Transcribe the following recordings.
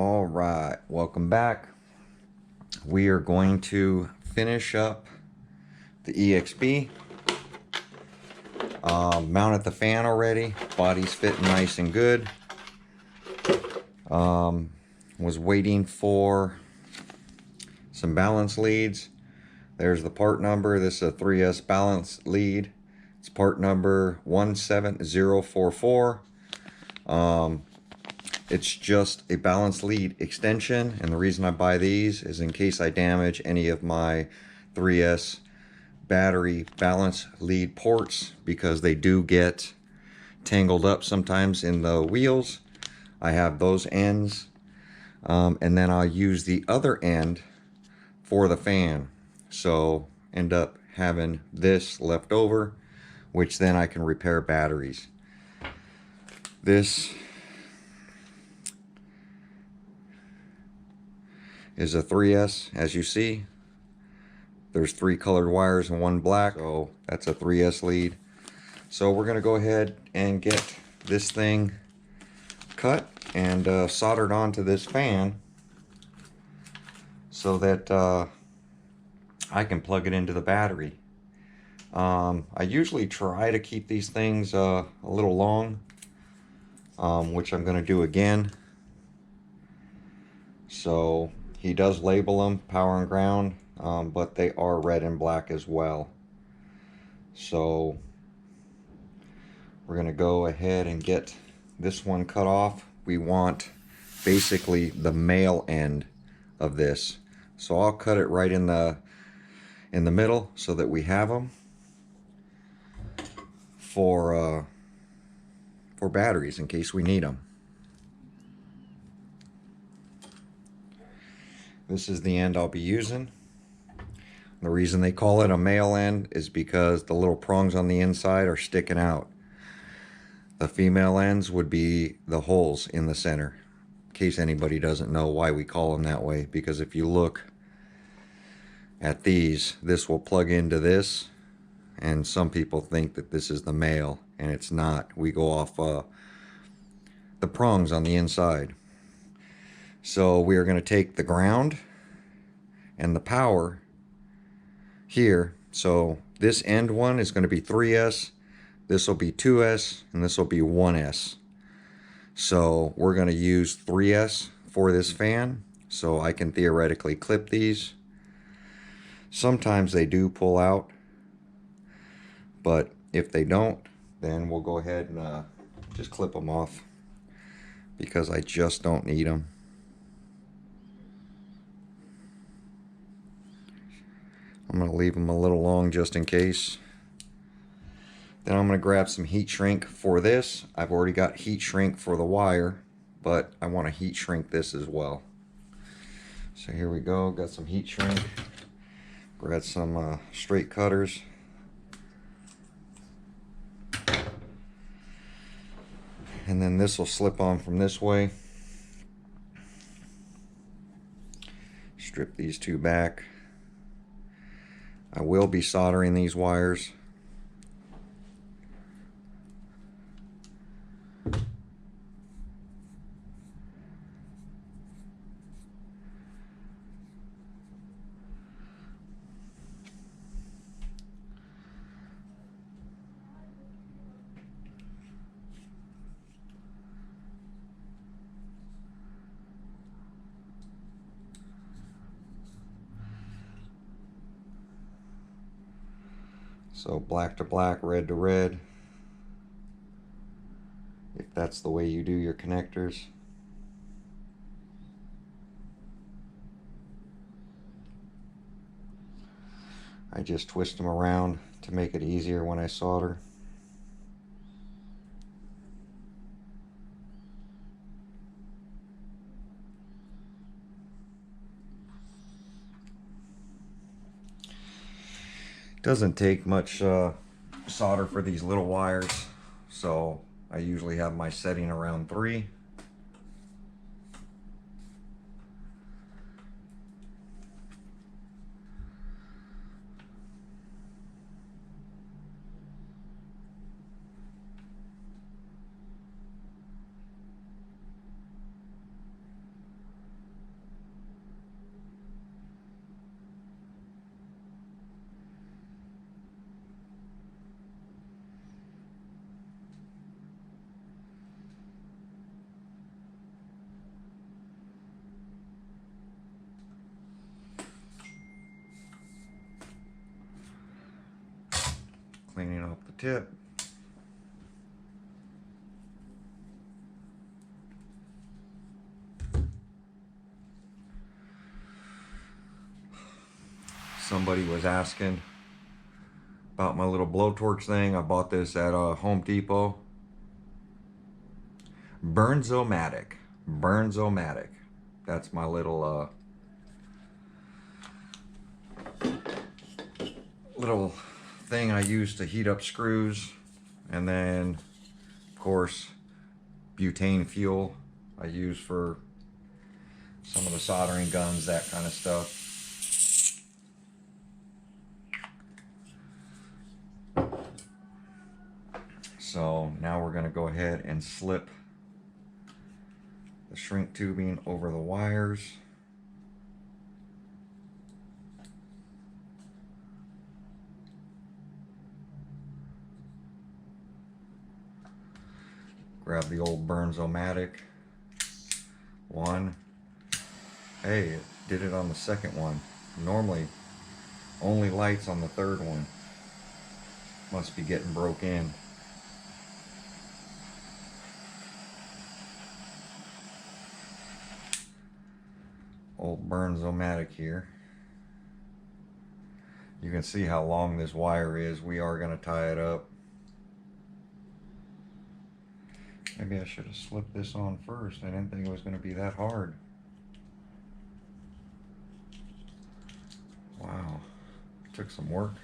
All right, welcome back. We are going to finish up the EXB. Mounted the fan already. Body's fitting nice and good. Was waiting for some balance leads. There's the part number. This is a 3S balance lead. It's part number 17044. It's just a balance lead extension, and the reason I buy these is in case I damage any of my 3S battery balance lead ports, because they do get tangled up sometimes in the wheels. I have those ends, and then I'll use the other end for the fan, so end up having this left over, which then I can repair batteries. This is a 3S, as you see. There's 3 colored wires and 1 black, so that's a 3S lead. So we're gonna go ahead and get this thing cut and soldered onto this fan so that I can plug it into the battery. I usually try to keep these things a little long, which I'm gonna do again. So he does label them power and ground, but they are red and black as well. So we're gonna go ahead and get this one cut off. We want basically the male end of this. So I'll cut it right in the middle so that we have them for batteries in case we need them. This is the end I'll be using. The reason they call it a male end is because the little prongs on the inside are sticking out. The female ends would be the holes in the center, in case anybody doesn't know why we call them that way. Because if you look at these, this will plug into this, and some people think that this is the male, and it's not. We go off the prongs on the inside. So we are going to take the ground and the power here. So this end one is going to be 3S, this will be 2S, and this will be 1S. So we're going to use 3S for this fan, so I can theoretically clip these. Sometimes they do pull out, but if they don't, then we'll go ahead and just clip them off, because I just don't need them. I'm going to leave them a little long just in case. Then I'm going to grab some heat shrink for this. I've already got heat shrink for the wire, but I want to heat shrink this as well. So here we go, got some heat shrink. Grab some straight cutters. And then this will slip on from this way. Strip these two back. I will be soldering these wires. So black to black, red to red, if that's the way you do your connectors. I just twist them around to make it easier when I solder. Doesn't take much solder for these little wires, so I usually have my setting around 3. cleaning off the tip. Somebody was asking about my little blowtorch thing. I bought this at Home Depot. Burns-O-Matic. Burns-O-Matic. That's my little little thing I use to heat up screws. And then, of course, butane fuel I use for some of the soldering guns, that kind of stuff. So now we're going to go ahead and slip the shrink tubing over the wires. Grab the old Burns-O-Matic one. Hey, it did it on the second one. Normally only lights on the third one. Must be getting broke in. Old Burns-O-Matic here. You can see how long this wire is. We are going to tie it up. Maybe I should have slipped this on first. I didn't think it was going to be that hard. Wow, took some work.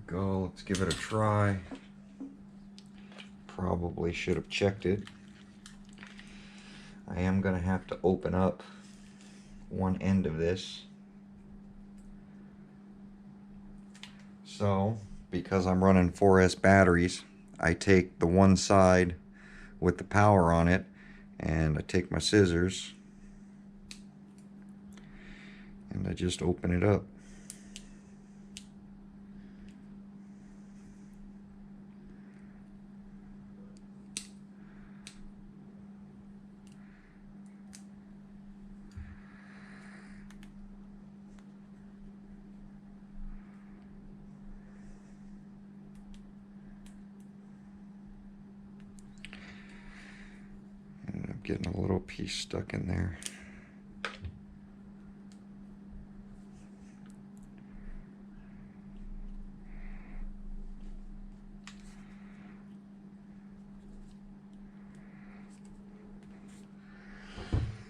Go, let's give it a try. Probably should have checked it. I am going to have to open up one end of this. So, because I'm running 4S batteries, I take the one side with the power on it, and I take my scissors and I just open it up. Getting a little piece stuck in there.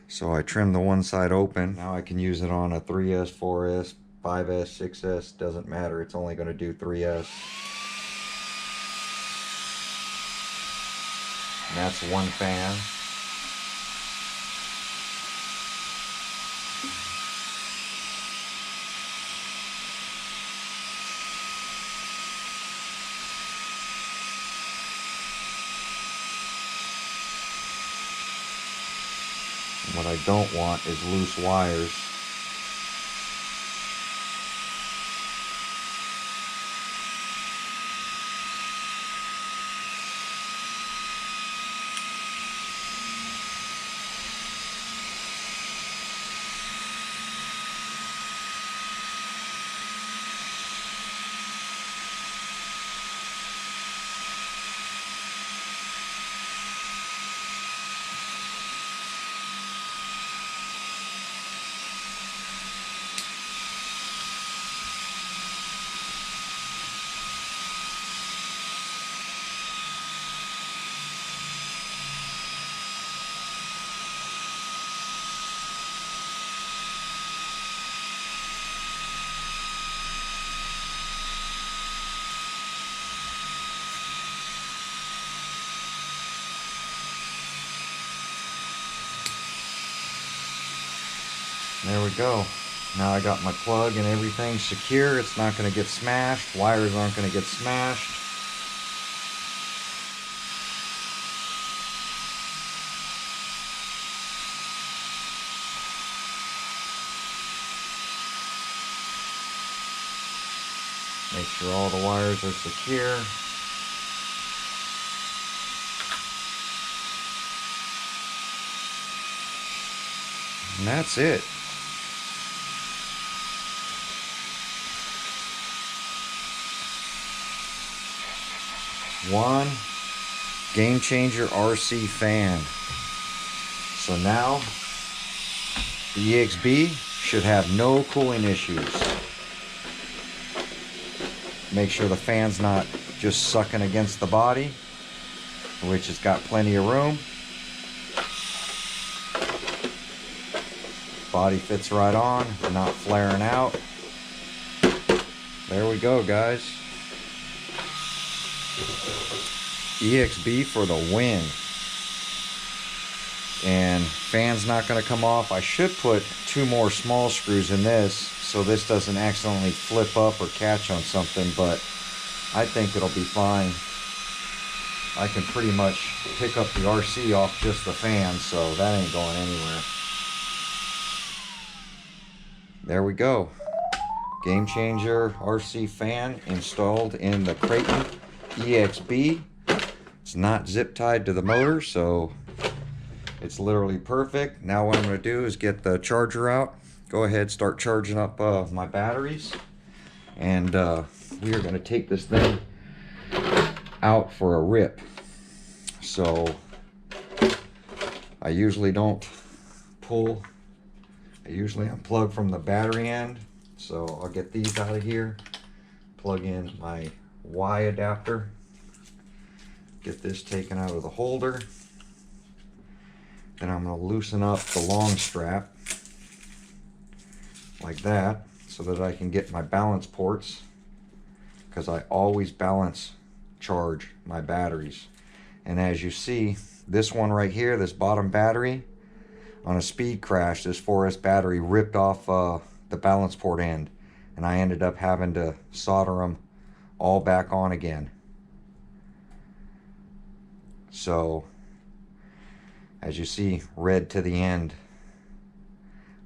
So I trimmed the one side open. Now I can use it on a 3S, 4S, 5S, 6S, doesn't matter. It's only going to do 3S. And that's one fan. What I don't want is loose wires. There we go. Now I got my plug and everything secure. It's not going to get smashed. Wires aren't going to get smashed. Make sure all the wires are secure. And that's it. One Game Changer RC fan. So now the ExB should have no cooling issues. Make sure the fan's not just sucking against the body, which has got plenty of room. Body fits right on, not flaring out. There we go, guys. ExB for the win. And fan's not going to come off. I should put 2 more small screws in this so this doesn't accidentally flip up or catch on something, but I think it'll be fine. I can pretty much pick up the RC off just the fan, so that ain't going anywhere. There we go. Game Changer RC fan installed in the Kraton ExB. It's not zip tied to the motor, so it's literally perfect. Now what I'm going to do is get the charger out. Go ahead, start charging up my batteries. And we are going to take this thing out for a rip. So I usually don't pull. I usually unplug from the battery end. So I'll get these out of here. Plug in my Y adapter. Get this taken out of the holder. Then I'm going to loosen up the long strap like that so that I can get my balance ports, because I always balance charge my batteries. And as you see, this one right here, this bottom battery, on a speed crash, this 4S battery ripped off the balance port end, and I ended up having to solder them all back on again. So as you see, red to the end,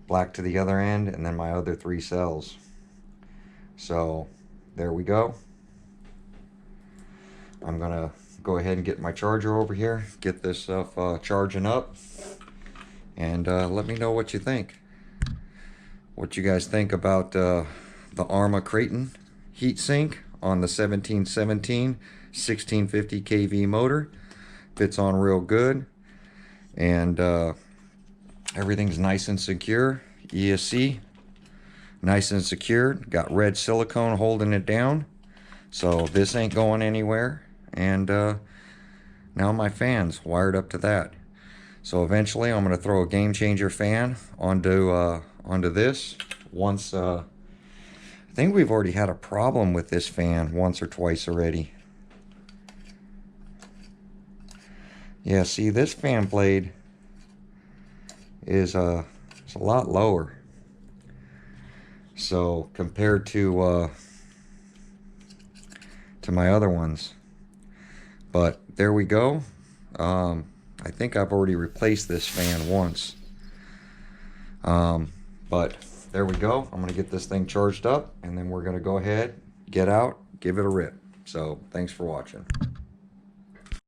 black to the other end, and then my other 3 cells. So there we go. I'm gonna go ahead and get my charger over here, get this stuff charging up, and let me know what you think. What you guys think about the Arrma Kraton heatsink on the 1717 1650 kV motor. Fits on real good. And everything's nice and secure. ESC, nice and secure. Got red silicone holding it down, so this ain't going anywhere. And now my fan's wired up to that. So eventually I'm going to throw a Game Changer fan onto this. Once I think we've already had a problem with this fan once or twice already. Yeah, see, this fan blade is it's a lot lower. So compared to my other ones. But there we go. I think I've already replaced this fan once. But there we go. I'm going to get this thing charged up, and then we're going to go ahead, get out, give it a rip. So thanks for watching.